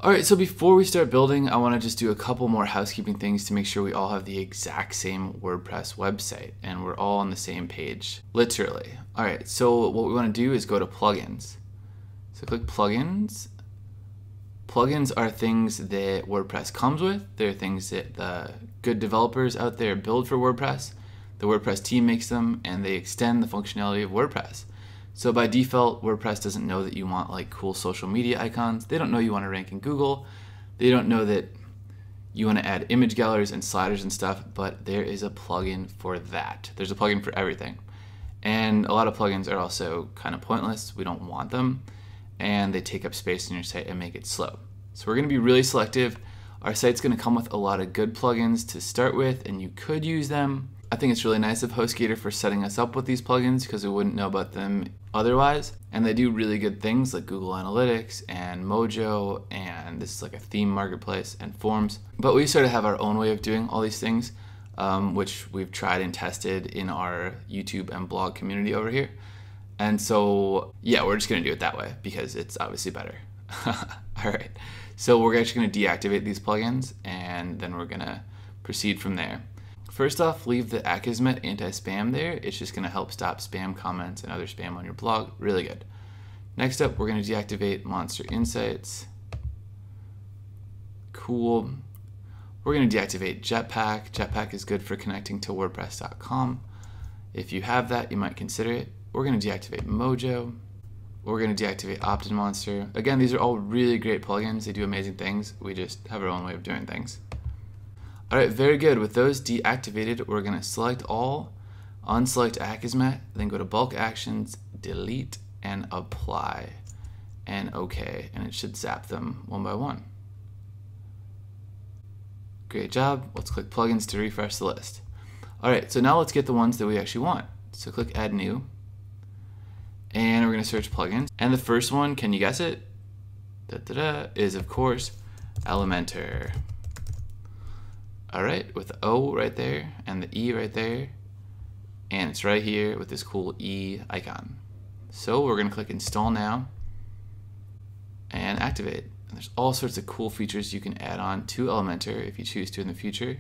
Alright, so before we start building, I want to just do a couple more housekeeping things to make sure we all have the exact same WordPress website and we're all on the same page, literally. Alright, so what we want to do is go to plugins. So click plugins. Plugins are things that WordPress comes with. They're things that the good developers out there build for WordPress. The WordPress team makes them and they extend the functionality of WordPress. So by default, WordPress doesn't know that you want like cool social media icons. They don't know you want to rank in Google. They don't know that you want to add image galleries and sliders and stuff, but there is a plugin for that. There's a plugin for everything. And a lot of plugins are also kind of pointless. We don't want them. And they take up space in your site and make it slow. So we're going to be really selective. Our site's going to come with a lot of good plugins to start with, and you could use them. I think it's really nice of HostGator for setting us up with these plugins because we wouldn't know about them otherwise. And they do really good things like Google Analytics and Mojo, and this is like a theme marketplace and forms. But we sort of have our own way of doing all these things, which we've tried and tested in our YouTube and blog community over here. And so, yeah, we're just going to do it that way because it's obviously better. All right. So we're actually going to deactivate these plugins and then we're going to proceed from there. First off, leave the Akismet anti-spam there. It's just going to help stop spam comments and other spam on your blog. Really good. Next up, we're going to deactivate Monster Insights. Cool. We're going to deactivate Jetpack. Jetpack is good for connecting to WordPress.com. If you have that, you might consider it. We're going to deactivate Mojo. We're going to deactivate Opt-in Monster. Again, these are all really great plugins. They do amazing things. We just have our own way of doing things. All right, very good. With those deactivated, we're going to select all, unselect Akismet, then go to Bulk Actions, delete, and apply, and OK. And it should zap them one by one. Great job. Let's click Plugins to refresh the list. All right, so now let's get the ones that we actually want. So click Add New. And we're going to search plugins. And the first one, can you guess it? Is of course Elementor. All right, with the O right there and the E right there. And it's right here with this cool E icon. So we're going to click Install Now and activate. And there's all sorts of cool features you can add on to Elementor if you choose to in the future.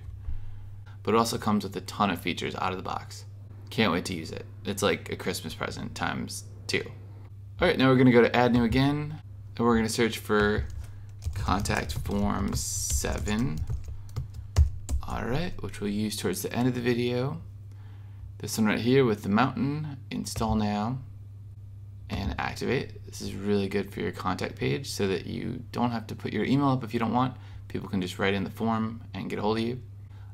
But it also comes with a ton of features out of the box. Can't wait to use it. It's like a Christmas present times 2. All right, now we're going to go to Add New again, and we're going to search for Contact Form 7. All right, which we'll use towards the end of the video. This one right here with the mountain, Install Now, and activate. This is really good for your contact page so that you don't have to put your email up if you don't want. People can just write in the form and get a hold of you.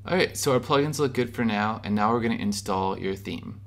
All right, so our plugins look good for now, and now we're going to install your theme.